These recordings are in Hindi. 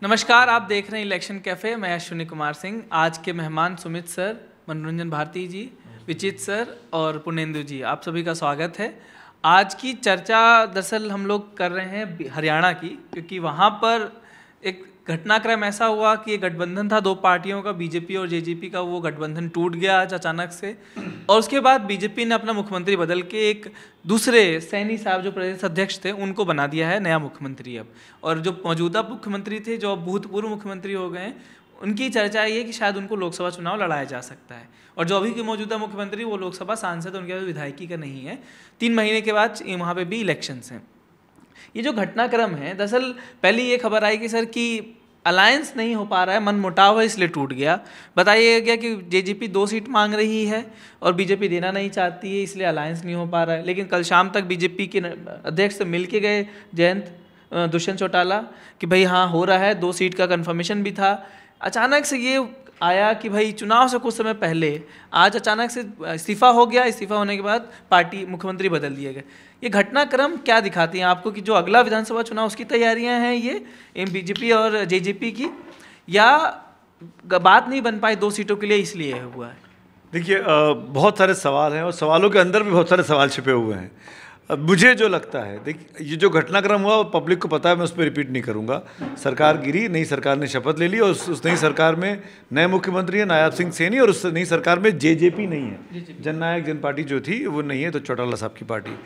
नमस्कार, आप देख रहे हैं इलेक्शन कैफ़े। मैं अश्विनी कुमार सिंह। आज के मेहमान सुमित सर, मनोरंजन भारती जी, विचित सर और पुनेंदु जी, आप सभी का स्वागत है। आज की चर्चा दरअसल हम लोग कर रहे हैं हरियाणा की, क्योंकि वहाँ पर एक घटनाक्रम ऐसा हुआ कि एक गठबंधन था दो पार्टियों का, बीजेपी और जेजेपी का, वो गठबंधन टूट गया आज अचानक से। और उसके बाद बीजेपी ने अपना मुख्यमंत्री बदल के एक दूसरे सैनी साहब जो प्रदेश अध्यक्ष थे उनको बना दिया है नया मुख्यमंत्री अब। और जो मौजूदा मुख्यमंत्री थे, जो अब भूतपूर्व मुख्यमंत्री हो गए हैं, उनकी चर्चा ये है कि शायद उनको लोकसभा चुनाव लड़ाया जा सकता है। और जो अभी के मौजूदा मुख्यमंत्री वो लोकसभा सांसद, उनके पास विधायकी का नहीं है। 3 महीने के बाद वहाँ पे भी इलेक्शंस हैं। ये जो घटनाक्रम है, दरअसल पहले ये खबर आई कि सर कि अलायंस नहीं हो पा रहा है, मन मुटाव है, इसलिए टूट गया। बताया गया कि जेजेपी 2 सीट मांग रही है और बीजेपी देना नहीं चाहती है, इसलिए अलायंस नहीं हो पा रहा है। लेकिन कल शाम तक बीजेपी के अध्यक्ष से मिल के गए दुष्यंत चौटाला कि भाई हाँ हो रहा है, 2 सीट का कन्फर्मेशन भी था। अचानक से ये आया कि भाई चुनाव से कुछ समय पहले आज अचानक से इस्तीफा हो गया। इस्तीफा होने के बाद पार्टी मुख्यमंत्री बदल दिए गए। ये घटनाक्रम क्या दिखाती हैं आपको कि जो अगला विधानसभा चुनाव उसकी तैयारियां हैं ये बीजेपी और जेजेपी की, या बात नहीं बन पाई 2 सीटों के लिए इसलिए हुआ है? देखिए, बहुत सारे सवाल हैं और सवालों के अंदर भी बहुत सारे सवाल छिपे हुए हैं। मुझे जो लगता है, देखिए ये जो घटनाक्रम हुआ पब्लिक को पता है, मैं उस पर रिपीट नहीं करूंगा। सरकार गिरी, नई सरकार ने शपथ ले ली और उस नई सरकार में नए मुख्यमंत्री हैं नायब सिंह सैनी, और उस नई सरकार में जेजेपी नहीं है, जननायक जन पार्टी जो थी वो नहीं है, तो चौटाला साहब की पार्टी।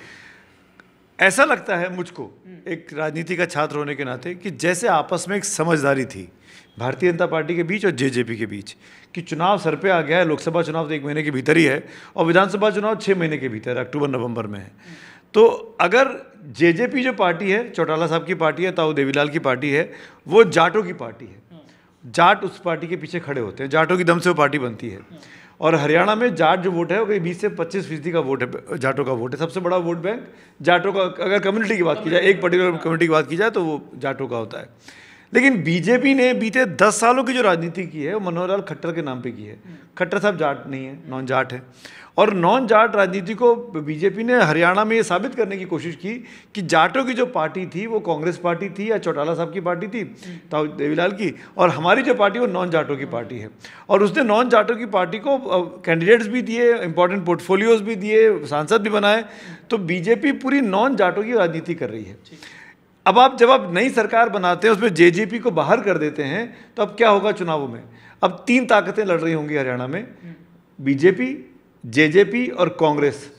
ऐसा लगता है मुझको, एक राजनीति का छात्र होने के नाते, कि जैसे आपस में एक समझदारी थी भारतीय जनता पार्टी के बीच और जेजेपी के बीच कि चुनाव सर पे आ गया है। लोकसभा चुनाव तो 1 महीने के भीतर ही है और विधानसभा चुनाव 6 महीने के भीतर, अक्टूबर नवंबर में है। तो अगर जेजेपी जो पार्टी है, चौटाला साहब की पार्टी है, ताऊ देवीलाल की पार्टी है, वो जाटों की पार्टी है। जाट उस पार्टी के पीछे खड़े होते हैं, जाटों की दम से वो पार्टी बनती है। और हरियाणा में जाट जो वोट है वो करीब 20 से 25% का वोट है, जाटों का वोट है। सबसे बड़ा वोट बैंक जाटों का, अगर कम्युनिटी की बात की जाए, एक पर्टिकुलर कम्युनिटी की बात की जाए, तो वो जाटों का होता है। लेकिन बीजेपी ने बीते 10 सालों की जो राजनीति की है वो मनोहर लाल खट्टर के नाम पे की है। खट्टर साहब जाट नहीं है, नॉन जाट है। और नॉन जाट राजनीति को बीजेपी ने हरियाणा में ये साबित करने की कोशिश की कि जाटों की जो पार्टी थी वो कांग्रेस पार्टी थी या चौटाला साहब की पार्टी थी, ताऊ देवीलाल की, और हमारी जो पार्टी वो नॉन जाटों की पार्टी है। और उसने नॉन जाटों की पार्टी को कैंडिडेट्स भी दिए, इंपॉर्टेंट पोर्टफोलियोज भी दिए, सांसद भी बनाए। तो बीजेपी पूरी नॉन जाटों की राजनीति कर रही है। अब जब आप नई सरकार बनाते हैं, उसमें जेजेपी को बाहर कर देते हैं, तो अब क्या होगा चुनावों में? अब 3 ताकतें लड़ रही होंगी हरियाणा में, बीजेपी, जेजेपी और कांग्रेस।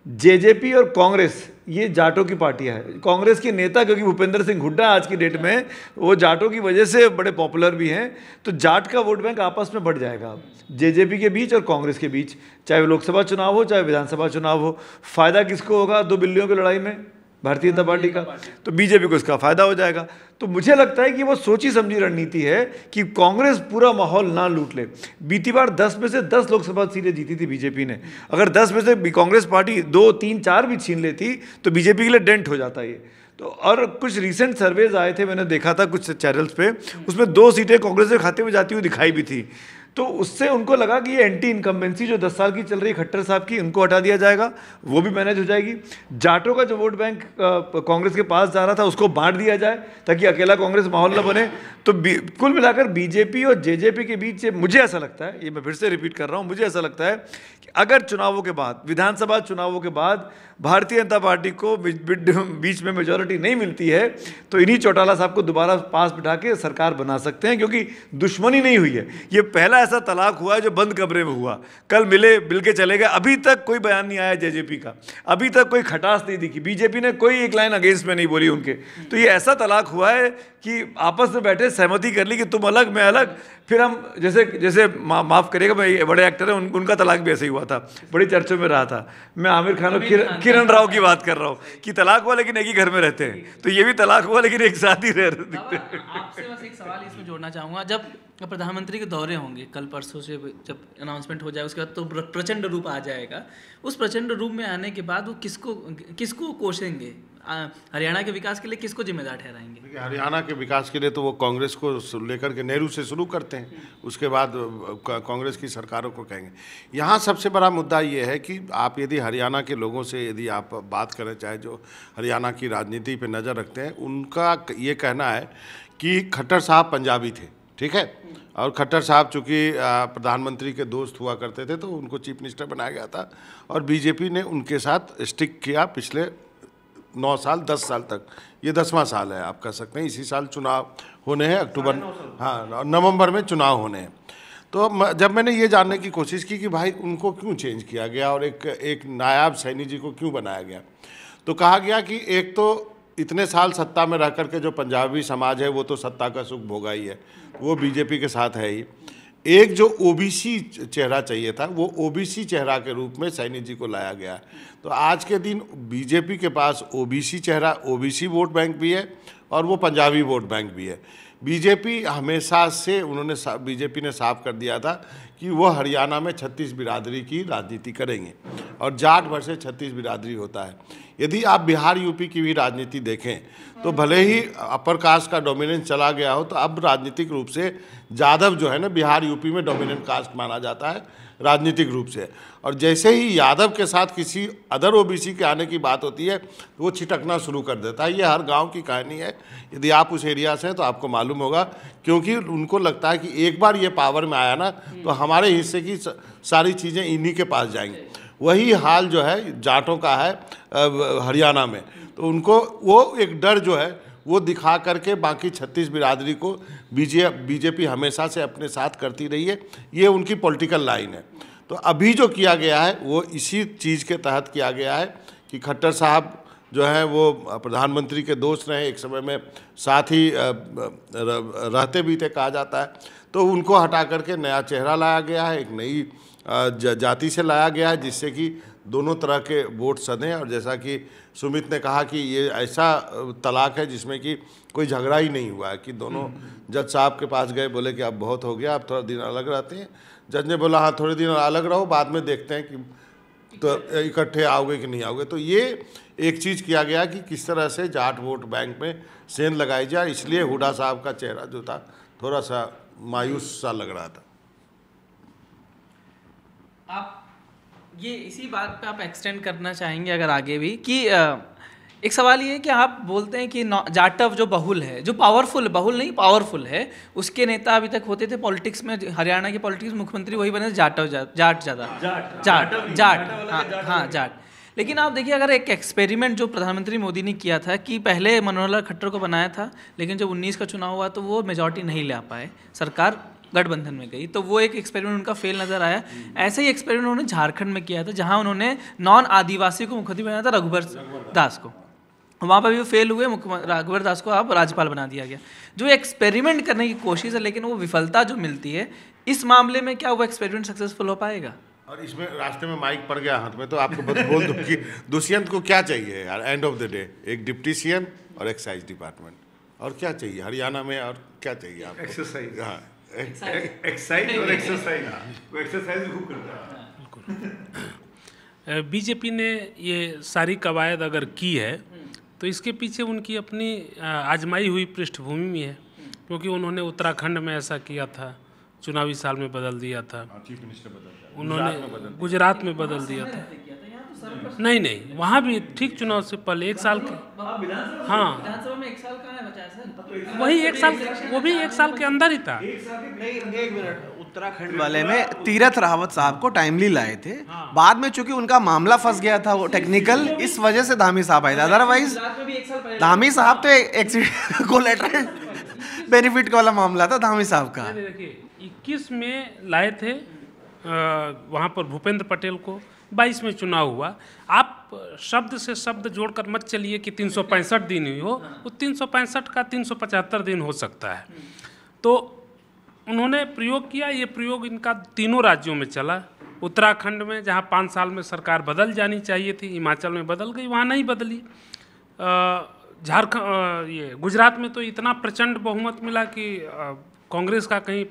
जेजेपी और कांग्रेस ये जाटों की पार्टियां हैं। कांग्रेस के नेता, क्योंकि भूपेंद्र सिंह हुड्डा आज की डेट में वो जाटों की वजह से बड़े पॉपुलर भी हैं, तो जाट का वोट बैंक आपस में बढ़ जाएगा जेजेपी के बीच और कांग्रेस के बीच, चाहे लोकसभा चुनाव हो चाहे विधानसभा चुनाव हो। फायदा किसको होगा 2 बिल्लियों की लड़ाई में? भारतीय जनता पार्टी का। तो बीजेपी को इसका फायदा हो जाएगा। तो मुझे लगता है कि वो सोची समझी रणनीति है कि कांग्रेस पूरा माहौल ना लूट ले। बीती बार 10 में से 10 लोकसभा सीटें जीती थी बीजेपी ने। अगर 10 में से कांग्रेस पार्टी 2, 3, 4 भी छीन लेती तो बीजेपी के लिए डेंट हो जाता ये। तो और कुछ रिसेंट सर्वेज आए थे, मैंने देखा था कुछ चैनल्स पे, उसमें 2 सीटें कांग्रेस के खाते में जाती हुई दिखाई भी थी। तो उससे उनको लगा कि ये एंटी इनकम्बेंसी जो 10 साल की चल रही है खट्टर साहब की, उनको हटा दिया जाएगा, वो भी मैनेज हो जाएगी। जाटों का जो वोट बैंक कांग्रेस के पास जा रहा था उसको बांट दिया जाए ताकि अकेला कांग्रेस माहौल न बने। तो कुल मिलाकर बीजेपी और जेजेपी के बीच मुझे ऐसा लगता है, ये मैं फिर से रिपीट कर रहा हूँ, मुझे ऐसा लगता है कि अगर चुनावों के बाद, विधानसभा चुनावों के बाद भारतीय जनता पार्टी को बीच में मेजॉरिटी नहीं मिलती है, तो इन्हीं चौटाला साहब को दोबारा पास बिठा के सरकार बना सकते हैं, क्योंकि दुश्मनी नहीं हुई है। ये पहला ऐसा तलाक हुआ है जो बंद कमरे में हुआ, कल मिल के चले गए। अभी तक कोई बयान नहीं आया जेजेपी का, अभी तक कोई खटास नहीं दिखी, बीजेपी ने कोई एक लाइन अगेंस्ट में नहीं बोली उनके। तो ये ऐसा तलाक हुआ है कि आपस में बैठे सहमति कर ली कि तुम अलग मैं अलग। फिर हम जैसे माफ़ करिएगा, मैं बड़े एक्टर हैं, उनका तलाक भी ऐसे ही हुआ था, बड़ी चर्चों में रहा था। मैं आमिर खान और किरण राव की बात कर रहा हूँ कि तलाक हुआ लेकिन एक ही घर में रहते हैं। तो ये भी तलाक हुआ लेकिन एक साथ ही रह दिखते हैं। आपसे बस एक सवाल इसमें जोड़ना चाहूँगा, जब प्रधानमंत्री के दौरे होंगे कल परसों से, जब अनाउंसमेंट हो जाए उसके बाद तो प्रचंड रूप आ जाएगा। उस प्रचंड रूप में आने के बाद वो किसको कोसेंगे? हरियाणा के विकास के लिए किसको जिम्मेदार ठहराएंगे? हरियाणा के विकास के लिए तो वो कांग्रेस को लेकर के नेहरू से शुरू करते हैं, उसके बाद कांग्रेस की सरकारों को कहेंगे। यहाँ सबसे बड़ा मुद्दा ये है कि आप यदि हरियाणा के लोगों से यदि आप बात करें, चाहे जो हरियाणा की राजनीति पे नज़र रखते हैं, उनका ये कहना है कि खट्टर साहब पंजाबी थे, ठीक है, और खट्टर साहब चूँकि प्रधानमंत्री के दोस्त हुआ करते थे तो उनको चीफ मिनिस्टर बनाया गया था और बीजेपी ने उनके साथ स्टिक किया पिछले 9 साल 10 साल तक। ये 10वां साल है आप कह सकते हैं। इसी साल चुनाव होने हैं, अक्टूबर, हाँ नवंबर में चुनाव होने हैं। तो जब मैंने ये जानने की कोशिश की कि भाई उनको क्यों चेंज किया गया और एक नायाब सैनी जी को क्यों बनाया गया, तो कहा गया कि एक तो इतने साल सत्ता में रह करके जो पंजाबी समाज है वो तो सत्ता का सुख भोगा ही है, वो बीजेपी के साथ है ही। एक जो ओबीसी चेहरा चाहिए था वो ओबीसी चेहरा के रूप में सैनी जी को लाया गया। तो आज के दिन बीजेपी के पास ओबीसी चेहरा, ओबीसी वोट बैंक भी है और वो पंजाबी वोट बैंक भी है। बीजेपी हमेशा से बीजेपी ने साफ कर दिया था कि वो हरियाणा में 36 बिरादरी की राजनीति करेंगे और जाट वर्सेस 36 बिरादरी होता है। यदि आप बिहार यूपी की भी राजनीति देखें तो भले ही अपर कास्ट का डोमिनेंस चला गया हो, तो अब राजनीतिक रूप से यादव जो है ना बिहार यूपी में डोमिनेंट कास्ट माना जाता है राजनीतिक रूप से। और जैसे ही यादव के साथ किसी अदर ओबीसी के आने की बात होती है तो वो छिटकना शुरू कर देता है। ये हर गांव की कहानी है, यदि आप उस एरिया से हैं तो आपको मालूम होगा, क्योंकि उनको लगता है कि एक बार ये पावर में आया ना तो हमारे हिस्से की सारी चीज़ें इन्हीं के पास जाएंगी। वही हाल जो है जाटों का है हरियाणा में। तो उनको वो एक डर जो है वो दिखा करके बाकी 36 बिरादरी को बीजेपी हमेशा से अपने साथ करती रही है। ये उनकी पॉलिटिकल लाइन है। तो अभी जो किया गया है वो इसी चीज़ के तहत किया गया है कि खट्टर साहब जो है वो प्रधानमंत्री के दोस्त रहे, एक समय में साथ ही रहते भी थे कहा जाता है। तो उनको हटा करके नया चेहरा लाया गया है, एक नई जाति से लाया गया है जिससे कि दोनों तरह के वोट सधें। और जैसा कि सुमित ने कहा कि ये ऐसा तलाक है जिसमें कि कोई झगड़ा ही नहीं हुआ है, कि दोनों जज साहब के पास गए, बोले कि अब बहुत हो गया, अब थोड़ा दिन अलग रहते हैं। जज ने बोला हाँ थोड़े दिन अलग रहो, बाद में देखते हैं कि तो इकट्ठे आओगे कि नहीं आओगे। तो ये एक चीज़ किया गया कि किस तरह से जाट वोट बैंक में सेंध लगाई जाए, इसलिए हुड्डा साहब का चेहरा जो था थोड़ा सा मायूस सा लग रहा था। आप ये इसी बात पे आप एक्सटेंड करना चाहेंगे अगर आगे भी कि एक सवाल ये है कि आप बोलते हैं कि जाटव जो बहुल है, जो पावरफुल, बहुल नहीं पावरफुल है, उसके नेता अभी तक होते थे पॉलिटिक्स में, हरियाणा की पॉलिटिक्स मुख्यमंत्री वही बने जाट ज़्यादा हाँ जाट। लेकिन आप देखिए अगर एक एक्सपेरिमेंट जो प्रधानमंत्री मोदी ने किया था कि पहले मनोहर लाल खट्टर को बनाया था, लेकिन जब 19 का चुनाव हुआ तो वो मेजॉरिटी नहीं ले पाए, सरकार गठबंधन में गई, तो वो एक एक्सपेरिमेंट उनका फेल नज़र आया। ऐसे ही एक्सपेरिमेंट उन्होंने झारखंड में किया था जहां उन्होंने नॉन आदिवासी को मुख्यमंत्री बनाया था, रघुवर दास को, वहाँ पर भी वो फेल हुए, रघुवर दास को अब राज्यपाल बना दिया गया। जो एक्सपेरिमेंट करने की कोशिश है लेकिन वो विफलता जो मिलती है, इस मामले में क्या वो एक्सपेरिमेंट सक्सेसफुल हो पाएगा? और इसमें रास्ते में माइक पड़ गया हाथ में तो आपको बोल दूं कि दुष्यंत को क्या चाहिए यार, एंड ऑफ द डे एक डिप्टी सीएम और एक्साइज डिपार्टमेंट, और क्या चाहिए हरियाणा में, और क्या चाहिए आपको? एक्सरसाइज। हाँ एक्साइज और एक्सरसाइज, वो एक्सरसाइज खूब करता है। बीजेपी ने ये सारी कवायद अगर की है तो इसके पीछे उनकी अपनी आजमाई हुई पृष्ठभूमि भी है, क्योंकि उन्होंने उत्तराखंड में ऐसा किया था, चुनावी साल में बदल दिया था, चीफ मिनिस्टर बदल, उन्होंने गुजरात में बदल दिया था। नहीं वहाँ भी ठीक चुनाव से पहले 1 साल के, हाँ विधानसभा में 1 साल कहाँ है बचा है सर? वही 1 साल, वो भी 1 साल के अंदर ही था। नहीं 1 मिनट, उत्तराखंड वाले में तीरथ रावत साहब को टाइमली लाए थे, बाद में चूंकि उनका मामला फंस गया था वो टेक्निकल, इस वजह से धामी साहब आए थे, अदरवाइज धामी साहब तो कोलैटरल बेनिफिट वाला मामला था धामी साहब का। देखिए 21 में लाए थे वहाँ पर भूपेंद्र पटेल को, 22 में चुनाव हुआ। आप शब्द से शब्द जोड़कर मत चलिए कि 365 दिन ही हो, वो 365 का 375 दिन हो सकता है। तो उन्होंने प्रयोग किया, ये प्रयोग इनका तीनों राज्यों में चला। उत्तराखंड में जहाँ 5 साल में सरकार बदल जानी चाहिए थी, हिमाचल में बदल गई, वहाँ नहीं बदली। झारखंड ये गुजरात में तो इतना प्रचंड बहुमत मिला कि कांग्रेस का कहीं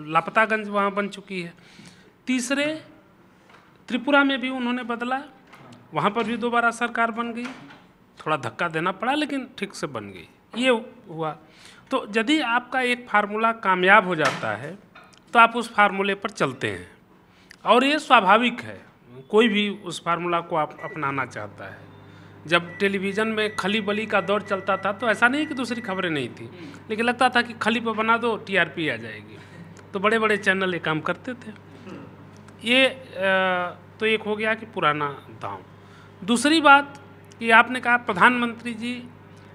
लापतागंज वहाँ बन चुकी है। तीसरे त्रिपुरा में भी उन्होंने बदला, वहाँ पर भी दोबारा सरकार बन गई, थोड़ा धक्का देना पड़ा लेकिन ठीक से बन गई, ये हुआ। तो यदि आपका एक फार्मूला कामयाब हो जाता है तो आप उस फार्मूले पर चलते हैं, और ये स्वाभाविक है, कोई भी उस फार्मूला को आप अपनाना चाहता है। जब टेलीविज़न में खली बली का दौर चलता था तो ऐसा नहीं कि दूसरी खबरें नहीं थी, लेकिन लगता था कि खली पर बना दो टीआरपी आ जाएगी, तो बड़े बड़े चैनल ये काम करते थे। ये तो एक हो गया कि पुराना दांव। दूसरी बात कि आपने कहा प्रधानमंत्री जी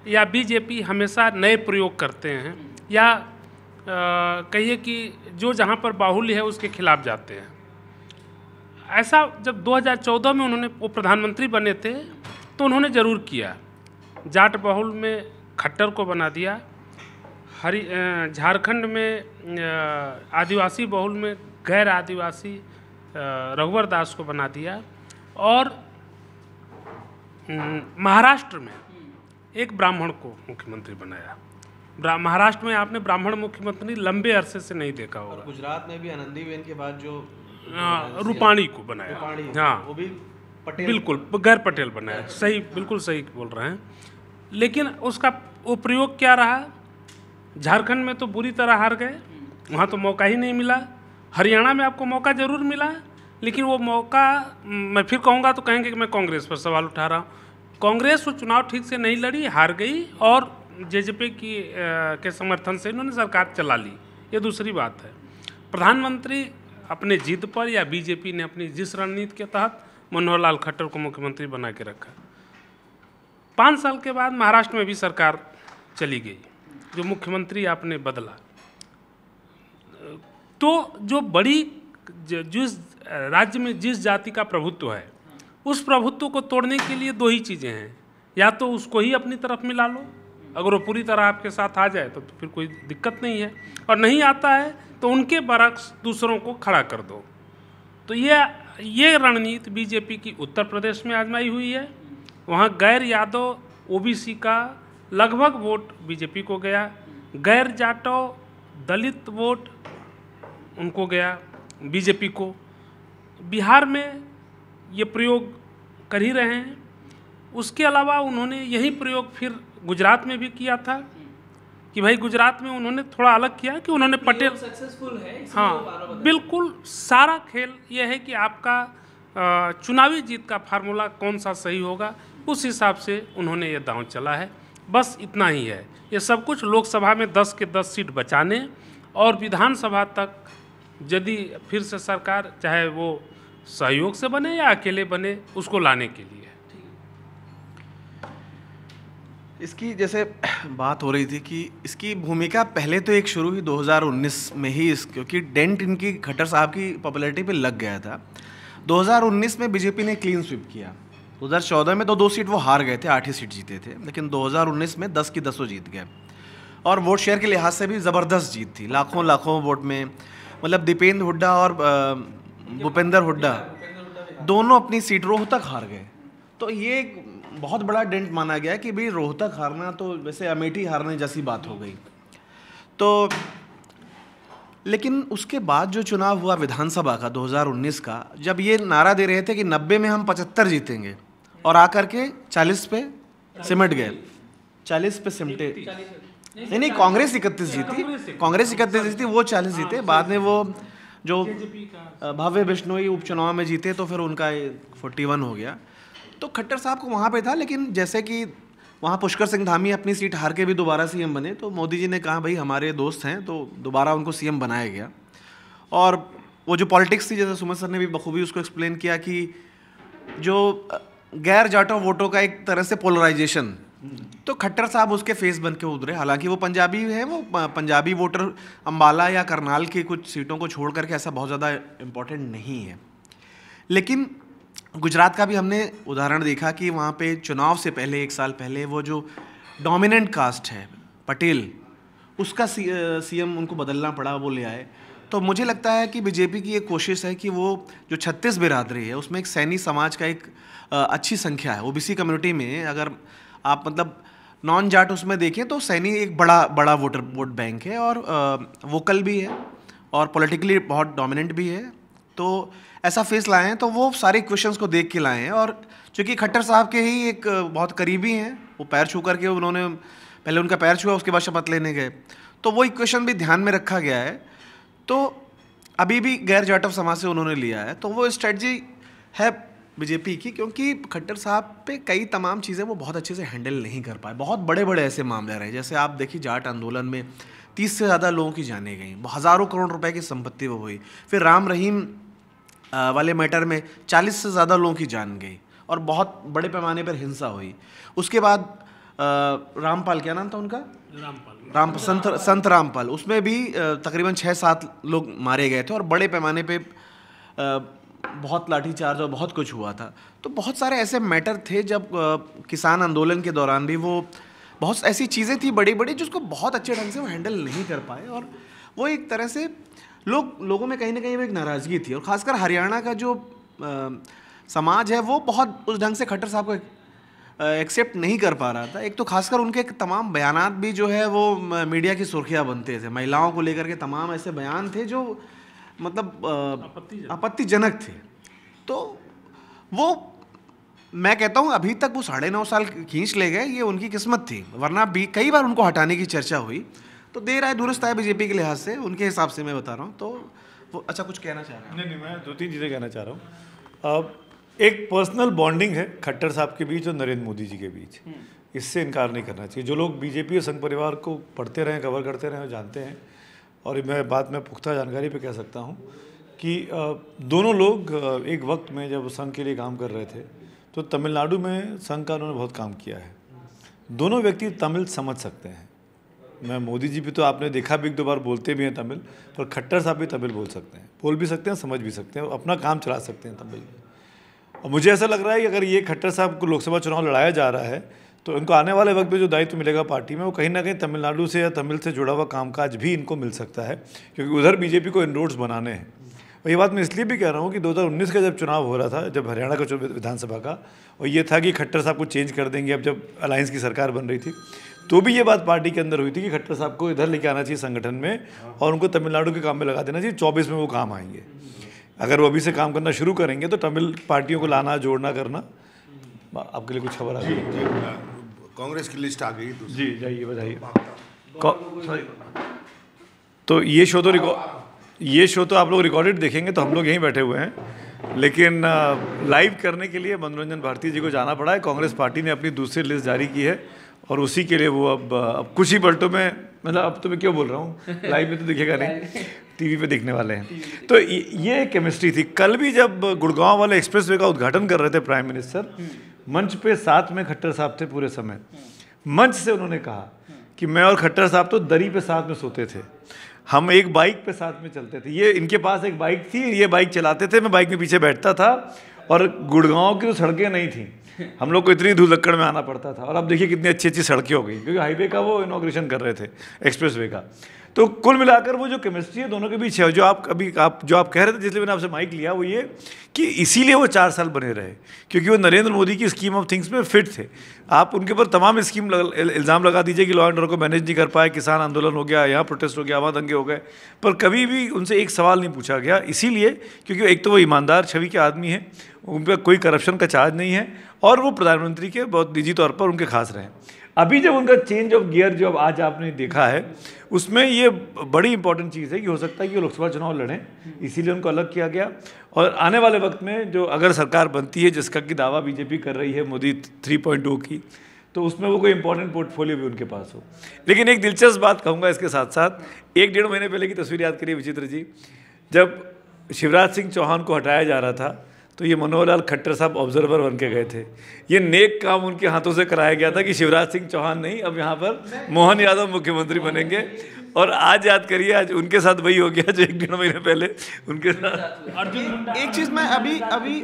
या बीजेपी हमेशा नए प्रयोग करते हैं, या कहिए कि जो जहाँ पर बाहुल्य है उसके खिलाफ जाते हैं। ऐसा जब 2014 में उन्होंने वो प्रधानमंत्री बने थे तो उन्होंने ज़रूर किया। जाट बहुल में खट्टर को बना दिया, झारखंड में आदिवासी बहुल में गैर आदिवासी रघुवर दास को बना दिया, और महाराष्ट्र में एक ब्राह्मण को मुख्यमंत्री बनाया। महाराष्ट्र में आपने ब्राह्मण मुख्यमंत्री लंबे अरसे से नहीं देखा होगा। गुजरात में भी आनंदीबेन के बाद जो रूपाणी को बनाया, हाँ वो भी पटेल, बिल्कुल गैर पटेल बनाया, सही, बिल्कुल सही बोल रहे हैं। लेकिन उसका वो प्रयोग क्या रहा? झारखंड में तो बुरी तरह हार गए, वहाँ तो मौका ही नहीं मिला। हरियाणा में आपको मौका ज़रूर मिला, लेकिन वो मौका, मैं फिर कहूँगा तो कहेंगे कि मैं कांग्रेस पर सवाल उठा रहा हूँ। कांग्रेस वो चुनाव ठीक से नहीं लड़ी, हार गई, और जेजेपी के समर्थन से इन्होंने सरकार चला ली। ये दूसरी बात है। प्रधानमंत्री अपने जिद पर या बीजेपी ने अपनी जिस रणनीति के तहत मनोहर लाल खट्टर को मुख्यमंत्री बना के रखा, 5 साल के बाद महाराष्ट्र में भी सरकार चली गई, जो मुख्यमंत्री आपने बदला। तो जो बड़ी जिस राज्य में जिस जाति का प्रभुत्व है, उस प्रभुत्व को तोड़ने के लिए 2 ही चीज़ें हैं। या तो उसको ही अपनी तरफ मिला लो, अगर वो पूरी तरह आपके साथ आ जाए तो फिर कोई दिक्कत नहीं है, और नहीं आता है तो उनके बरक्स दूसरों को खड़ा कर दो। तो ये रणनीति बीजेपी की उत्तर प्रदेश में आजमाई हुई है। वहाँ गैर यादव ओबीसी का लगभग वोट बीजेपी को गया, गैर जाटव दलित वोट उनको गया बीजेपी को। बिहार में ये प्रयोग कर ही रहे हैं। उसके अलावा उन्होंने यही प्रयोग फिर गुजरात में भी किया था कि भाई गुजरात में उन्होंने थोड़ा अलग किया कि उन्होंने पटेल, सक्सेसफुल है, हाँ बिल्कुल। सारा खेल यह है कि आपका चुनावी जीत का फार्मूला कौन सा सही होगा, उस हिसाब से उन्होंने ये दांव चला है। बस इतना ही है। ये सब कुछ लोकसभा में 10 के 10 सीट बचाने और विधानसभा तक यदि फिर से सरकार, चाहे वो सहयोग से बने या अकेले बने, उसको लाने के लिए। इसकी जैसे बात हो रही थी कि इसकी भूमिका पहले तो एक शुरू हुई 2019 में ही, क्योंकि डेंट इनकी खट्टर साहब की पॉपुलैरिटी पे लग गया था। 2019 में बीजेपी ने क्लीन स्वीप किया। 2014 में तो 2 सीट वो हार गए थे, 8 ही सीट जीते थे, लेकिन 2019 में 10 की 10 जीत गए, और वोट शेयर के लिहाज से भी ज़बरदस्त जीत थी, लाखों वोट में। मतलब दीपेंद्र हुड्डा और भूपेंद्र हुड्डा दोनों अपनी सीट रोहतक हार गए। तो ये एक बहुत बड़ा डेंट माना गया कि भाई रोहतक हारना तो वैसे अमेठी हारने जैसी बात हो गई। तो लेकिन उसके बाद जो चुनाव हुआ विधानसभा का 2019 का, जब ये नारा दे रहे थे कि 90 में हम 75 जीतेंगे, और आकर के 40 पे सिमट गए। 40 पे सिमटे, नहीं, कांग्रेस 31 जीती, कांग्रेस 31 जीती, वो 40 जीते। बाद में वो जो भव्य बिश्नोई उपचुनाव में जीते तो फिर उनका 41 हो गया। तो खट्टर साहब को वहाँ पे था, लेकिन जैसे कि वहाँ पुष्कर सिंह धामी अपनी सीट हार के भी दोबारा सीएम बने, तो मोदी जी ने कहा भाई हमारे दोस्त हैं, तो दोबारा उनको सीएम बनाया गया। और वो जो पॉलिटिक्स थी, जैसे सुमित सर ने भी बखूबी उसको एक्सप्लेन किया कि जो गैर जाटो वोटों का एक तरह से पोलराइजेशन, तो खट्टर साहब उसके फेस बन के उतरे। हालांकि वो पंजाबी हैं, वो पंजाबी वोटर अम्बाला या करनाल की कुछ सीटों को छोड़ करके ऐसा बहुत ज़्यादा इम्पोर्टेंट नहीं है। लेकिन गुजरात का भी हमने उदाहरण देखा कि वहाँ पे चुनाव से पहले, 1 साल पहले, वो जो डोमिनेंट कास्ट है पटेल, उसका सीएम उनको बदलना पड़ा, वो ले आए। तो मुझे लगता है कि बीजेपी की एक कोशिश है कि वो जो 36 बिरादरी है उसमें एक सैनी समाज का एक अच्छी संख्या है। ओबीसी कम्युनिटी में अगर आप मतलब नॉन जाट उसमें देखें तो सैनी एक बड़ा वोट बैंक है, और वोकल भी है, और पॉलिटिकली बहुत डोमिनेंट भी है। तो ऐसा फेस लाए हैं, तो वो सारे क्वेश्चंस को देख के लाए हैं। और चूँकि खट्टर साहब के ही एक बहुत करीबी हैं, वो पैर छू करके उन्होंने पहले उनका पैर छुआ, उसके बाद शपथ लेने गए, तो वो इक्वेशन भी ध्यान में रखा गया है। तो अभी भी गैर जाटव समाज से उन्होंने लिया है, तो वो स्ट्रेटजी है बीजेपी की, क्योंकि खट्टर साहब पे कई तमाम चीज़ें वो बहुत अच्छे से हैंडल नहीं कर पाए। बहुत बड़े बड़े ऐसे मामले रहे, जैसे आप देखिए जाट आंदोलन में 30 से ज़्यादा लोगों की जानें गई, हज़ारों करोड़ रुपए की संपत्ति वो हुई। फिर राम रहीम वाले मैटर में 40 से ज़्यादा लोगों की जान गई और बहुत बड़े पैमाने पर हिंसा हुई। उसके बाद रामपाल, क्या नाम था उनका, संत रामपाल, उसमें भी तकरीबन 6-7 लोग मारे गए थे और बड़े पैमाने पे बहुत लाठीचार्ज और बहुत कुछ हुआ था। तो बहुत सारे ऐसे मैटर थे जब किसान आंदोलन के दौरान भी वो बहुत ऐसी चीज़ें थी बड़ी बड़ी जिसको बहुत अच्छे ढंग से वो हैंडल नहीं कर पाए, और वो एक तरह से लोगों में कहीं ना कहीं वो एक नाराज़गी थी। और ख़ासकर हरियाणा का जो समाज है वो बहुत उस ढंग से खट्टर साहब को एक्सेप्ट नहीं कर पा रहा था। एक तो खासकर उनके तमाम बयानात भी जो है वो मीडिया की सुर्खियाँ बनते थे, महिलाओं को लेकर के तमाम ऐसे बयान थे जो मतलब आपत्तिजनक थे। तो वो मैं कहता हूँ अभी तक वो 9.5 साल खींच ले गए, ये उनकी किस्मत थी, वरना भी कई बार उनको हटाने की चर्चा हुई। तो देर आए दुरुस्त आए बीजेपी के लिहाज से, उनके हिसाब से मैं बता रहा हूँ। तो वो अच्छा कुछ कहना चाह रहा हूँ? नहीं, मैं 2-3 चीज़ें कहना चाह रहा हूँ। एक पर्सनल बॉन्डिंग है खट्टर साहब के बीच और नरेंद्र मोदी जी के बीच, इससे इनकार नहीं करना चाहिए। जो लोग बीजेपी और संघ परिवार को पढ़ते रहे, कवर करते रहे, जानते हैं, और मैं बात में पुख्ता जानकारी पे कह सकता हूँ कि दोनों लोग एक वक्त में जब संघ के लिए काम कर रहे थे तो तमिलनाडु में संघ का उन्होंने बहुत काम किया है। दोनों व्यक्ति तमिल समझ सकते हैं। मैं मोदी जी भी तो आपने देखा भी 1-2 बार बोलते भी हैं तमिल, पर खट्टर साहब भी तमिल बोल सकते हैं, बोल भी सकते हैं, समझ भी सकते हैं, अपना काम चला सकते हैं तमिल में। और मुझे ऐसा लग रहा है कि अगर ये खट्टर साहब को लोकसभा चुनाव लड़ाया जा रहा है तो इनको आने वाले वक्त में जो दायित्व मिलेगा पार्टी में, वो कहीं ना कहीं तमिलनाडु से या तमिल से जुड़ा हुआ कामकाज भी इनको मिल सकता है, क्योंकि उधर बीजेपी को इनरोड्स बनाने हैं। और ये बात मैं इसलिए भी कह रहा हूँ कि 2019 का जब चुनाव हो रहा था, जब हरियाणा का चुनाव विधानसभा का, और ये था कि खट्टर साहब को चेंज कर देंगे, अब जब अलायंस की सरकार बन रही थी, तो भी ये बात पार्टी के अंदर हुई थी कि खट्टर साहब को इधर लेके आना चाहिए संगठन में और उनको तमिलनाडु के काम में लगा देना चाहिए। 24 में वो काम आएंगे। अगर वो अभी से काम करना शुरू करेंगे तो तमिल पार्टियों को लाना, जोड़ना, करना। आपके लिए कुछ खबर आ गई? कांग्रेस की लिस्ट आ गई। जी, जाइए, बताइए। तो ये शो तो आप लोग रिकॉर्डेड देखेंगे, तो हम लोग यहीं बैठे हुए हैं, लेकिन लाइव करने के लिए मनोरंजन भारती जी को जाना पड़ा है। कांग्रेस पार्टी ने अपनी दूसरी लिस्ट जारी की है और उसी के लिए वो अब कुछ ही पलटों में, मतलब अब तो मैं क्यों बोल रहा हूँ, लाइव में तो दिखेगा नहीं, टीवी पे देखने वाले हैं। तो ये केमिस्ट्री थी। कल भी जब गुड़गांव वाले एक्सप्रेसवे का उद्घाटन कर रहे थे प्राइम मिनिस्टर, मंच पे साथ में खट्टर साहब थे पूरे समय। मंच से उन्होंने कहा कि मैं और खट्टर साहब तो दरी पे साथ में सोते थे, हम एक बाइक पे साथ में चलते थे। ये इनके पास एक बाइक थी, ये बाइक चलाते थे, मैं बाइक में पीछे बैठता था, और गुड़गांव की तो सड़कें नहीं थी, हम लोग को इतनी धूलक्कड़ में आना पड़ता था। और अब देखिए कितनी अच्छी अच्छी सड़कें हो गई, क्योंकि हाईवे का वो इनॉग्रेशन कर रहे थे, एक्सप्रेसवे का। तो कुल मिलाकर वो जो केमिस्ट्री है दोनों के बीच है, जो आप कह रहे थे, जिसलिए मैंने आपसे माइक लिया, वो ये कि इसीलिए वो 4 साल बने रहे, क्योंकि वो नरेंद्र मोदी की स्कीम ऑफ थिंग्स में फिट थे। आप उनके ऊपर तमाम इल्ज़ाम लगा दीजिए कि लॉ एंड ऑर्डर को मैनेज नहीं कर पाए, किसान आंदोलन हो गया, यहाँ प्रोटेस्ट हो गया, वहाँ दंगे हो गए, पर कभी भी उनसे एक सवाल नहीं पूछा गया। इसीलिए क्योंकि एक तो वो ईमानदार छवि के आदमी हैं, उन पर कोई करप्शन का चार्ज नहीं है, और वो प्रधानमंत्री के बहुत निजी तौर पर उनके खास रहे। अभी जब उनका चेंज ऑफ गियर जो अब आज आपने देखा है, उसमें ये बड़ी इंपॉर्टेंट चीज़ है कि हो सकता है कि वो लोकसभा चुनाव लड़ें, इसीलिए उनको अलग किया गया। और आने वाले वक्त में जो अगर सरकार बनती है, जिसका कि दावा बीजेपी कर रही है मोदी 3.0 की, तो उसमें वो कोई इंपॉर्टेंट पोर्टफोलियो भी उनके पास हो। लेकिन एक दिलचस्प बात कहूँगा इसके साथ साथ, 1-1.5 महीने पहले की तस्वीर याद करिए विचित्र जी, जब शिवराज सिंह चौहान को हटाया जा रहा था, तो ये मनोहर लाल खट्टर साहब ऑब्जर्वर बन के गए थे। ये नेक काम उनके हाथों से कराया गया था कि शिवराज सिंह चौहान नहीं, अब यहाँ पर मोहन यादव मुख्यमंत्री बनेंगे। और आज याद करिए, आज उनके साथ वही हो गया जो 1-1.5 महीने पहले उनके साथ। एक चीज़ मैं अभी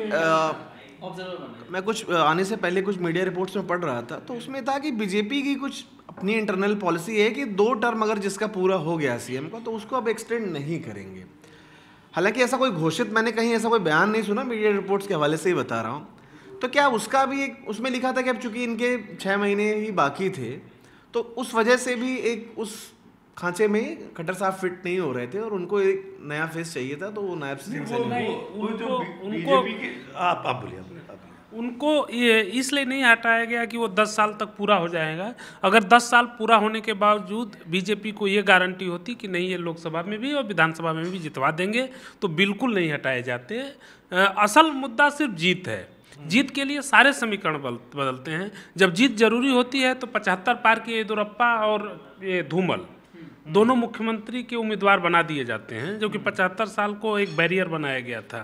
मैं कुछ आने से पहले कुछ मीडिया रिपोर्ट्स में पढ़ रहा था, तो उसमें था कि बीजेपी की कुछ अपनी इंटरनल पॉलिसी है कि 2 टर्म अगर जिसका पूरा हो गया सीएम का, तो उसको अब एक्सटेंड नहीं करेंगे। हालांकि ऐसा कोई घोषित मैंने कहीं ऐसा कोई बयान नहीं सुना, मीडिया रिपोर्ट्स के हवाले से ही बता रहा हूँ। तो क्या उसका भी एक उसमें लिखा था कि अब चूंकि इनके 6 महीने ही बाकी थे, तो उस वजह से भी एक उस खांचे में खट्टर साहब फिट नहीं हो रहे थे और उनको एक नया फेस चाहिए था, तो वो नायब सिंह से उनको ये इसलिए नहीं हटाया गया कि वो 10 साल तक पूरा हो जाएगा। अगर 10 साल पूरा होने के बावजूद बीजेपी को ये गारंटी होती कि नहीं, ये लोकसभा में भी और विधानसभा में भी जितवा देंगे, तो बिल्कुल नहीं हटाए जाते। असल मुद्दा सिर्फ जीत है। जीत के लिए सारे समीकरण बदलते हैं। जब जीत जरूरी होती है तो 75 पार के येदियुरप्पा और ये धूमल दोनों मुख्यमंत्री के उम्मीदवार बना दिए जाते हैं, जो कि 75 साल को एक बैरियर बनाया गया था।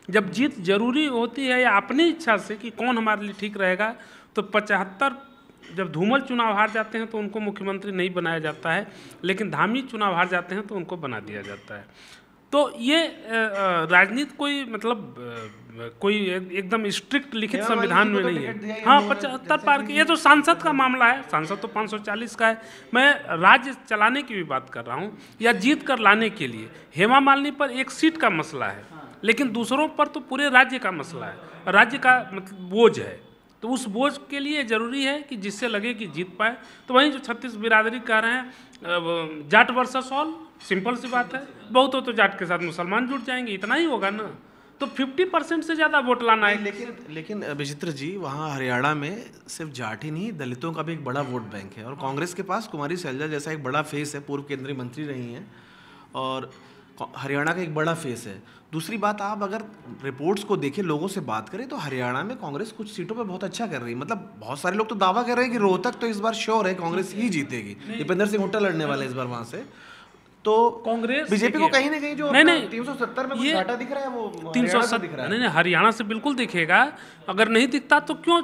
जब जीत जरूरी होती है या अपनी इच्छा से कि कौन हमारे लिए ठीक रहेगा, तो 75 जब धूमल चुनाव हार जाते हैं तो उनको मुख्यमंत्री नहीं बनाया जाता है, लेकिन धामी चुनाव हार जाते हैं तो उनको बना दिया जाता है। तो ये राजनीति कोई मतलब कोई एकदम स्ट्रिक्ट लिखित संविधान में नहीं है। हाँ, 75 पार के, ये तो सांसद का मामला है, सांसद तो 540 का है। मैं राज्य चलाने की भी बात कर रहा हूँ या जीत कर लाने के लिए। हेमा मालिनी पर एक सीट का मसला है, लेकिन दूसरों पर तो पूरे राज्य का मसला है, राज्य का मतलब बोझ है। तो उस बोझ के लिए ज़रूरी है कि जिससे लगे कि जीत पाए। तो वहीं जो 36 बिरादरी कह रहे हैं जाट वर्सेस ऑल, सिंपल सी बात है, बहुत हो तो जाट के साथ मुसलमान जुट जाएंगे, इतना ही होगा ना। तो 50% से ज़्यादा वोट लाना है। लेकिन विचित्र जी, वहाँ हरियाणा में सिर्फ जाट ही नहीं, दलितों का भी एक बड़ा वोट बैंक है। और कांग्रेस के पास कुमारी सैलजा जैसा एक बड़ा फेस है, पूर्व केंद्रीय मंत्री रही हैं, और हरियाणा का एक बड़ा फेस है। दूसरी बात, आप अगर रिपोर्ट्स को देखें, लोगों से बात करें, तो हरियाणा में कांग्रेस कुछ सीटों पे बहुत अच्छा कर रही है। मतलब बहुत सारे लोग तो दावा कर रहे हैं कि रोहतक तो इस बार श्योर है कांग्रेस ही जीतेगी, दीपेंद्र सिंह हुड्डा लड़ने वाले इस बार वहां से। तो कांग्रेस बीजेपी को कहीं ना कहीं जो नहीं 370 में कुछ घाटा दिख रहा है, वो 370 दिख रहा है। नहीं, हरियाणा से बिल्कुल दिखेगा। अगर नहीं दिखता तो क्यों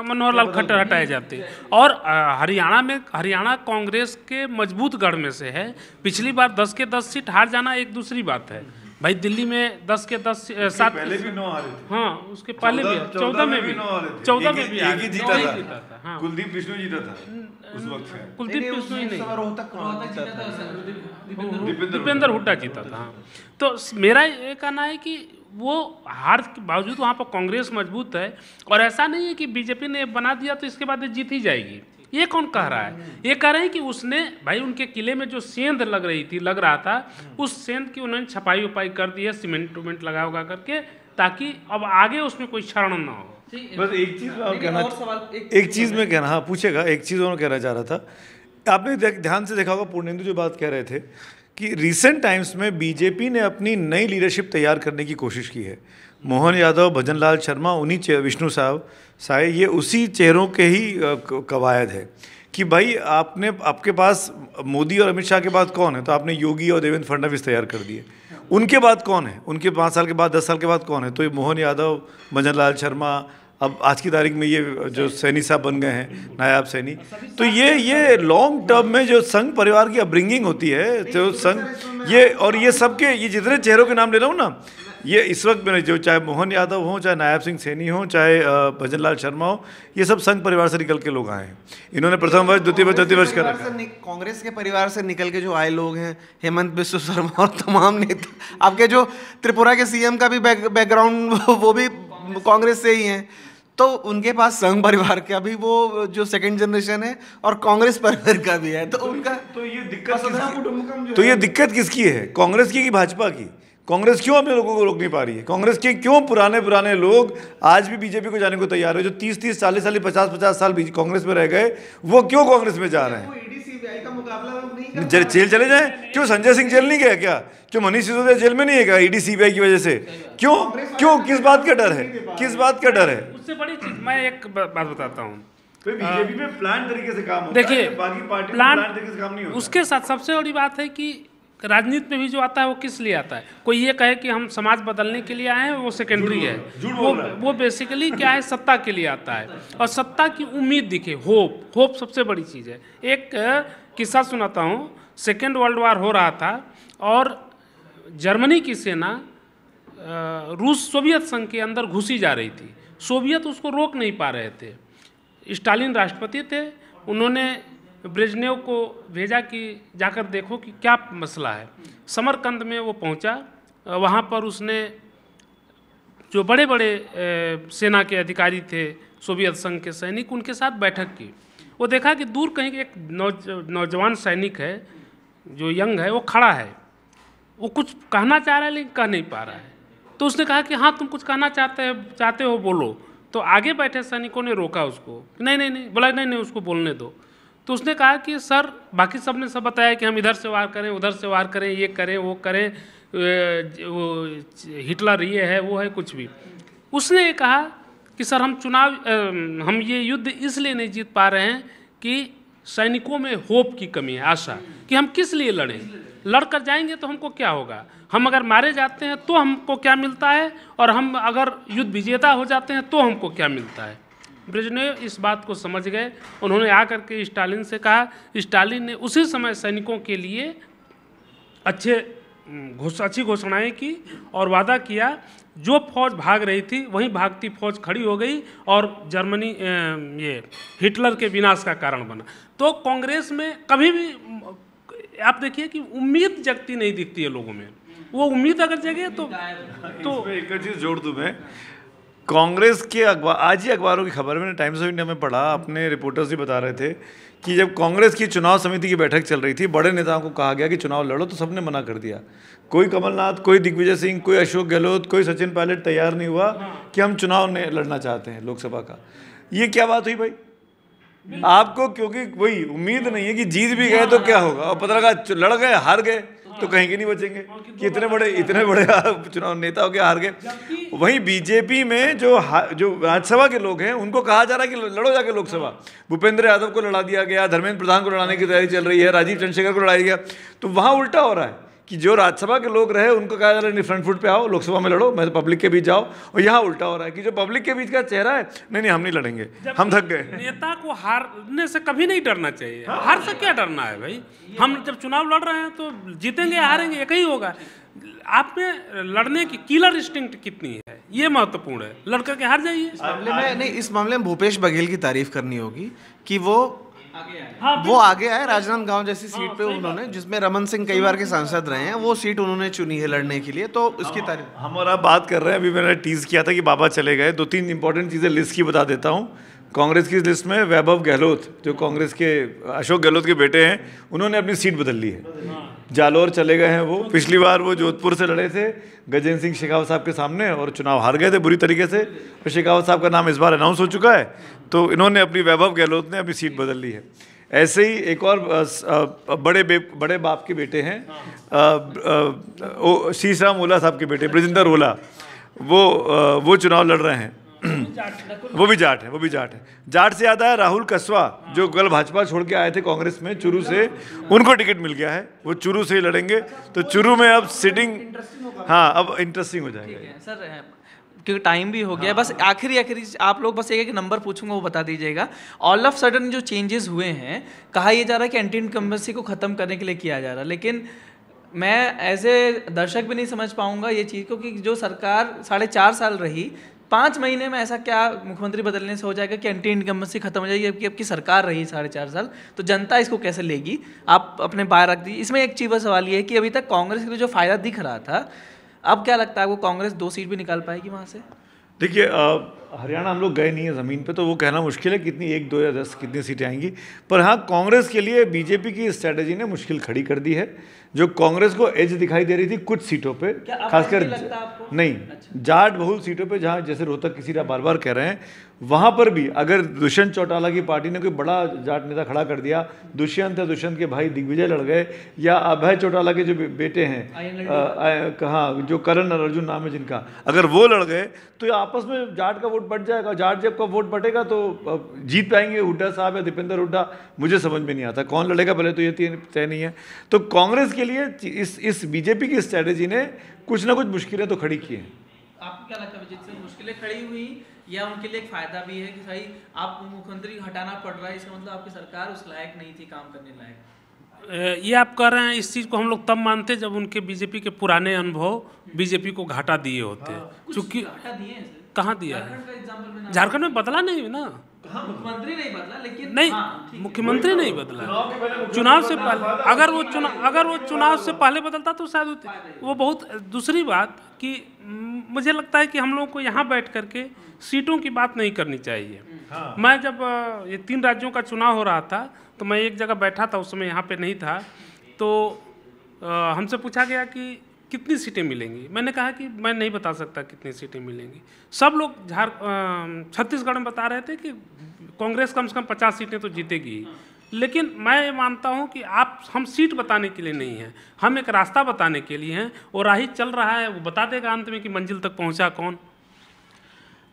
मनोहर लाल खट्टर हटाए जाते। और हरियाणा कांग्रेस के मजबूत गढ़ में से है। पिछली बार 10 के 10 सीट हार जाना एक दूसरी बात है भाई। दिल्ली में 10 के 10 7 पहले भी 9 हारे थे। हाँ, उसके पहले भी 14 में भी 14 में भी एक ही जीता था। हाँ, कुलदीप बिश्नोई जीता था उस वक्त से। कुलदीप बिश्नोई नहीं, रोहतक दीपेंद्र हुड्डा जीता था। हाँ। तो मेरा ये कहना है कि वो हार के बावजूद वहाँ पर कांग्रेस मजबूत है। और ऐसा नहीं है कि बीजेपी ने बना दिया तो इसके बाद जीत ही जाएगी। ये कौन कह रहा है? ये कह रहे हैं कि उसने भाई उनके किले में जो सेंध लग रहा था, उस सेंध की उन्होंने छपाई उपाई कर दी है, सीमेंट उमेंट लगा उगा करके, ताकि अब आगे उसमें कोई क्षरण ना हो। बस एक चीज़ मैं कहना, एक चीज़ में कहना, हाँ पूछेगा, एक चीज़ और कहना चाह रहा था। आपने ध्यान से देखा होगा, पूर्णेंदु जो बात कह रहे थे कि रिसेंट टाइम्स में बीजेपी ने अपनी नई लीडरशिप तैयार करने की कोशिश की है। मोहन यादव, भजन लाल शर्मा, उन्हीं विष्णु साय, ये उसी चेहरों के ही कवायद है कि भाई आपके पास मोदी और अमित शाह के बाद कौन है, तो आपने योगी और देवेंद्र फडणवीस तैयार कर दिए। उनके बाद कौन है, उनके 5 साल के बाद 10 साल के बाद कौन है, तो ये मोहन यादव, भजन लाल शर्मा, अब आज की तारीख में ये जो सैनी साहब बन गए हैं, नायाब सैनी। तो ये लॉन्ग टर्म में जो संघ परिवार की अपब्रिंगिंग होती है, तो संघ ये सबके ये जितने चेहरों के नाम ले रहा हूँ ना, ये इस वक्त में जो चाहे मोहन यादव हो, चाहे नायब सिंह सैनी हो, चाहे भजन लाल शर्मा हो, ये सब संघ परिवार से निकल के लोग आए हैं। इन्होंने प्रथम वर्ष, द्वितीय वर्ष, तृतीय वर्ष करा। कांग्रेस के परिवार से निकल के जो आए लोग हैं, हेमंत बिस्व शर्मा और तमाम नेता, आपके जो त्रिपुरा के सीएम का भी बैकग्राउंड वो भी कांग्रेस से ही हैं। तो उनके पास संघ परिवार का भी वो जो सेकंड जनरेशन है और कांग्रेस परिवार का भी है। तो उनका ये दिक्कत किसकी है, कांग्रेस की कि भाजपा की? कांग्रेस क्यों अपने लोगों को रोक नहीं पा रही है? कांग्रेस के क्यों पुराने लोग आज भी बीजेपी को जाने को तैयार है? जो 30 40 साल 50 साल कांग्रेस में रह गए, वो क्यों कांग्रेस में जा रहे हैं? जेल चले जाएं। क्यों संजय सिंह जेल नहीं गया क्या? क्यों मनीष सिसोदिया जेल में नहीं है क्या ईडी सीबीआई की वजह से? क्यों किस बात का डर है? किस बात का डर है? उससे बड़ी चीज मैं एक बात बताता हूँ। बीजेपी में प्लान तरीके से काम होता है, देखिए बाकी पार्टी में प्लान तरीके से काम नहीं होता। उसके साथ सबसे बड़ी बात है कि राजनीति में भी जो आता है वो किस लिए आता है? कोई ये कहे कि हम समाज बदलने के लिए आए हैं, वो सेकेंडरी है। वो बेसिकली क्या है, सत्ता के लिए आता है। और सत्ता की उम्मीद दिखे, होप सबसे बड़ी चीज़ है। एक किस्सा सुनाता हूँ। सेकेंड वर्ल्ड वार हो रहा था और जर्मनी की सेना रूस सोवियत संघ के अंदर घुसी जा रही थी। सोवियत उसको रोक नहीं पा रहे थे। स्टालिन राष्ट्रपति थे, उन्होंने ब्रेजनेव को भेजा कि जाकर देखो कि क्या मसला है। समरकंद में वो पहुंचा, वहाँ पर उसने जो बड़े बड़े सेना के अधिकारी थे, सोवियत संघ के सैनिक, उनके साथ बैठक की। वो देखा कि दूर कहीं एक नौजवान सैनिक है जो यंग है, वो खड़ा है। वो कुछ कहना चाह रहा है लेकिन कह नहीं पा रहा है। तो उसने कहा कि हाँ, तुम कुछ कहना चाहते हो, बोलो। तो आगे बैठे सैनिकों ने रोका उसको। नहीं, बोला नहीं, उसको बोलने दो। तो उसने कहा कि सर, बाकी सब ने सब बताया कि हम इधर से वार करें, उधर से वार करें, ये करें, वो करें, वो हिटलर ये है, वो है, कुछ भी। उसने ये कहा कि सर हम ये युद्ध इसलिए नहीं जीत पा रहे हैं कि सैनिकों में होप की कमी है, आशा, कि हम किस लिए लड़ें, लड़ कर जाएंगे तो हमको क्या होगा, हम अगर मारे जाते हैं तो हमको क्या मिलता है, और हम अगर युद्ध विजेता हो जाते हैं तो हमको क्या मिलता है। ब्रेजनेव इस बात को समझ गए, उन्होंने आकर के स्टालिन से कहा, स्टालिन ने उसी समय सैनिकों के लिए अच्छी घोषणाएं की और वादा किया। जो फौज भाग रही थी वहीं भागती फौज खड़ी हो गई और जर्मनी ये हिटलर के विनाश का कारण बना। तो कांग्रेस में कभी भी आप देखिए कि उम्मीद जगती नहीं दिखती है लोगों में, वो उम्मीद अगर जगे तो एक चीज़ जोड़ दूं मैं, कांग्रेस के अखबार, आज ही अखबारों की खबर मैंने टाइम्स ऑफ इंडिया में पढ़ा, अपने रिपोर्टर्स भी बता रहे थे कि जब कांग्रेस की चुनाव समिति की बैठक चल रही थी, बड़े नेताओं को कहा गया कि चुनाव लड़ो, तो सबने मना कर दिया। कोई कमलनाथ, कोई दिग्विजय सिंह, कोई अशोक गहलोत, कोई सचिन पायलट तैयार नहीं हुआ कि हम चुनाव लड़ना चाहते हैं लोकसभा का। ये क्या बात हुई भाई? आपको क्योंकि वही उम्मीद नहीं है कि जीत भी गए तो क्या होगा, और पता लगा लड़ गए हार गए तो कहीं के नहीं बचेंगे कि इतने बड़े चुनाव नेता हो के हार गए। वहीं बीजेपी में जो राज्यसभा के लोग हैं उनको कहा जा रहा है कि लड़ो जाके लोकसभा। भूपेंद्र यादव को लड़ा दिया गया, धर्मेंद्र प्रधान को लड़ाने की तैयारी चल रही है, राजीव चंद्रशेखर को लड़ाया गया। तो वहाँ उल्टा हो रहा है कि जो राज्यसभा के लोग रहे उनको कहा जा रहा है नहीं, फ्रंट फुट पे आओ, लोकसभा में लड़ो, मैं पब्लिक के बीच जाओ। और यहाँ उल्टा हो रहा है कि जो पब्लिक के बीच का चेहरा है, नहीं हम नहीं लड़ेंगे, हम थक गए। नेता को हारने से कभी नहीं डरना चाहिए। हार से क्या डरना है भाई? हम जब चुनाव लड़ रहे हैं तो जीतेंगे हारेंगे एक ही होगा। आप में लड़ने की किलर इंस्टिंक्ट कितनी है, ये महत्वपूर्ण है। लड़ करके हार जाइए। इस मामले में भूपेश बघेल की तारीफ करनी होगी कि वो आगे आए। राजनांदगांव जैसी सीट पे उन्होंने, जिसमें रमन सिंह कई बार के सांसद रहे हैं, वो सीट उन्होंने चुनी है लड़ने के लिए, तो इसकी तारीफ। हम और आप बात कर रहे हैं, अभी मैंने टीज किया था कि बाबा चले गए। 2-3 इंपॉर्टेंट चीज़ें लिस्ट की बता देता हूँ। कांग्रेस की लिस्ट में वैभव गहलोत, जो कांग्रेस के अशोक गहलोत के बेटे हैं, उन्होंने अपनी सीट बदल ली है। जालौर चले गए हैं वो। पिछली बार वो जोधपुर से लड़े थे गजेंद्र सिंह शेखावत साहब के सामने और चुनाव हार गए थे बुरी तरीके से। और शेखावत साहब का नाम इस बार अनाउंस हो चुका है, तो इन्होंने अपनी, वैभव गहलोत ने अपनी सीट बदल ली है। ऐसे ही एक और बड़े बाप के बेटे हैं, शीशराम ओला साहब के बेटे ब्रजेंद्र ओला, वो चुनाव लड़ रहे हैं। वो भी जाट है। जाट से याद आया, राहुल कसवा जो कल भाजपा छोड़ के आए थे कांग्रेस में चुरू से, उनको टिकट मिल गया है, वो चुरू से ही लड़ेंगे। तो चुरू में अब सिटिंग, हाँ अब इंटरेस्टिंग हो जाएगा सर, क्योंकि टाइम भी हो गया। बस आखिरी आप लोग बस एक नंबर पूछूंगा, वो बता दीजिएगा। ऑल ऑफ सडन जो चेंजेस हुए हैं, कहा यह जा रहा है कि एंटी इनकम्बेंसी को ख़त्म करने के लिए किया जा रहा है, लेकिन मैं एज ए दर्शक भी नहीं समझ पाऊंगा ये चीज़, क्योंकि जो सरकार 4.5 साल रही, 5 महीने में ऐसा क्या मुख्यमंत्री बदलने से हो जाएगा कि एंटी इनकम्बेंसी खत्म हो जाएगी? जबकि आपकी सरकार रही 4.5 साल, तो जनता इसको कैसे लेगी? आप अपने बाहर रख दीजिए। इसमें एक चीज़ सवाल ये है कि अभी तक कांग्रेस के लिए जो फ़ायदा दिख रहा था, अब क्या लगता है आपको कांग्रेस 2 सीट भी निकाल पाएगी वहाँ से? देखिए, हरियाणा हम लोग गए नहीं है ज़मीन पे, तो वो कहना मुश्किल है कितनी 1, 2 या 10 कितनी सीटें आएंगी। पर हाँ, कांग्रेस के लिए बीजेपी की स्ट्रैटेजी ने मुश्किल खड़ी कर दी है। जो कांग्रेस को एज दिखाई दे रही थी कुछ सीटों पे, खासकर नहीं, जाट बहुल सीटों पे, जहाँ जैसे रोहतक की सीट आप बार बार कह रहे हैं, वहाँ पर भी अगर दुष्यंत चौटाला की पार्टी ने कोई बड़ा जाट नेता खड़ा कर दिया, दुष्यंत है, दुष्यंत के भाई दिग्विजय लड़ गए, या अभय चौटाला के जो बेटे हैं, कहाँ जो करण अर्जुन नाम है जिनका, अगर वो लड़ गए तो आपस में जाट का वोट बट जाएगा। जाट जब का वोट बटेगा तो जीत पाएंगे हुड्डा साहब या दीपेंद्र हुड्डा, मुझे समझ में नहीं आता कौन लड़ेगा, पहले तो ये तय नहीं है। तो कांग्रेस के लिए इस बीजेपी की स्ट्रैटेजी ने कुछ ना कुछ मुश्किलें तो खड़ी की हैं। आपको क्या लगता है विजित सर, मुश्किलें खड़ी हुई या उनके लिए एक फायदा भी है कि भाई आप मुख्यमंत्री हटाना पड़ रहा है, इसका मतलब आपकी सरकार उस लायक नहीं थी, काम करने लायक? ये आप कह रहे हैं, इस चीज़ को हम लोग तब मानते जब उनके बीजेपी के पुराने अनुभव बीजेपी को घाटा दिए होते। चूँकि कहाँ दिया है? झारखंड में बदला नहीं है ना, मुख्यमंत्री नहीं बदला, लेकिन नहीं, मुख्यमंत्री नहीं बदला। चुनाव से पहले अगर वो चुनाव से पहले बदलता तो शायद वो बहुत। दूसरी बात कि मुझे लगता है कि हम लोग को यहाँ बैठ करके सीटों की बात नहीं करनी चाहिए। मैं जब ये 3 राज्यों का चुनाव हो रहा था तो मैं एक जगह बैठा था, उस समय यहाँ पे नहीं था, तो हमसे पूछा गया कि कितनी सीटें मिलेंगी। मैंने कहा कि मैं नहीं बता सकता कितनी सीटें मिलेंगी। सब लोग छत्तीसगढ़ में बता रहे थे कि कांग्रेस कम से कम 50 सीटें तो जीतेगी। लेकिन मैं ये मानता हूँ कि हम सीट बताने के लिए नहीं हैं, हम एक रास्ता बताने के लिए हैं, और राही चल रहा है, वो बता देगा अंत में कि मंजिल तक पहुँचा कौन।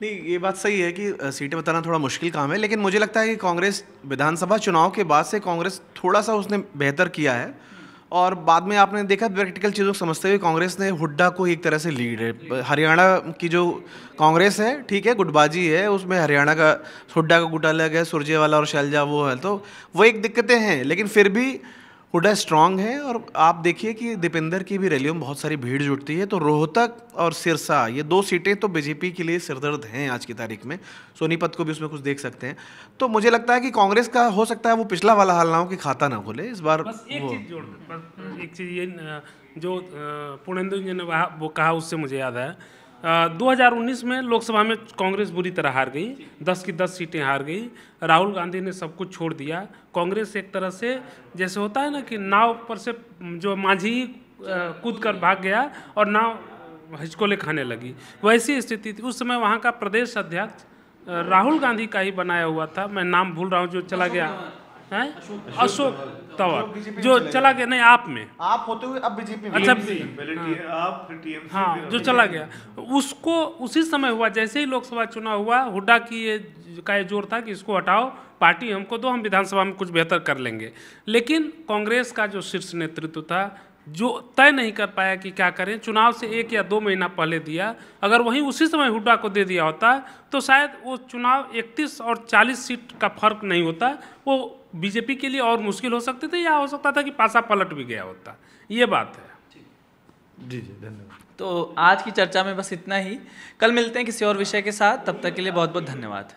नहीं, ये बात सही है कि सीटें बताना थोड़ा मुश्किल काम है, लेकिन मुझे लगता है कि कांग्रेस विधानसभा चुनाव के बाद से कांग्रेस थोड़ा सा उसने बेहतर किया है, और बाद में आपने देखा प्रैक्टिकल चीज़ों को समझते हुए कांग्रेस ने हुड्डा को एक तरह से लीड है। हरियाणा की जो कांग्रेस है, ठीक है, गुटबाजी है, उसमें हरियाणा का हुड्डा का गुट अलग है, सुरजेवाला और शैलजा वो है, तो वो एक दिक्कतें हैं, लेकिन फिर भी हुड्डा स्ट्रांग है। और आप देखिए कि दीपेंद्र की भी रैलियों में बहुत सारी भीड़ जुटती है, तो रोहतक और सिरसा ये 2 सीटें तो बीजेपी के लिए सिरदर्द हैं आज की तारीख में। सोनीपत को भी उसमें कुछ देख सकते हैं। तो मुझे लगता है कि कांग्रेस का हो सकता है वो पिछला वाला हाल ना हो कि खाता ना खोले इस बार। बस एक चीज़ जोड़, बस एक चीज़ ये जो पुनेंदु जी ने वो कहा, उससे मुझे याद है 2019 में लोकसभा में कांग्रेस बुरी तरह हार गई, 10 की 10 सीटें हार गई। राहुल गांधी ने सब कुछ छोड़ दिया। कांग्रेस एक तरह से जैसे होता है ना कि नाव पर से जो माझी कूद कर भाग गया और नाव हिचकोले खाने लगी, वैसी स्थिति थी। उस समय वहाँ का प्रदेश अध्यक्ष राहुल गांधी का ही बनाया हुआ था, मैं नाम भूल रहा हूँ, जो चला गया है, अशोक तंवर, जो चला गया, नहीं आप में आप होते हुए अब बीजेपी में, अच्छा हाँ, जो चला गया, उसको उसी समय हुआ जैसे ही लोकसभा चुनाव हुआ। हुड्डा की ये जोर था कि इसको हटाओ, पार्टी हमको दो, हम विधानसभा में कुछ बेहतर कर लेंगे। लेकिन कांग्रेस का जो शीर्ष नेतृत्व था जो तय नहीं कर पाया कि क्या करें, चुनाव से 1 या 2 महीना पहले दिया। अगर वहीं उसी समय हुड्डा को दे दिया होता तो शायद वो चुनाव 31 और 40 सीट का फर्क नहीं होता, वो बीजेपी के लिए और मुश्किल हो सकते थे, या हो सकता था कि पासा पलट भी गया होता। ये बात है। जी जी, धन्यवाद। तो आज की चर्चा में बस इतना ही। कल मिलते हैं किसी और विषय के साथ, तब तक के लिए बहुत बहुत धन्यवाद।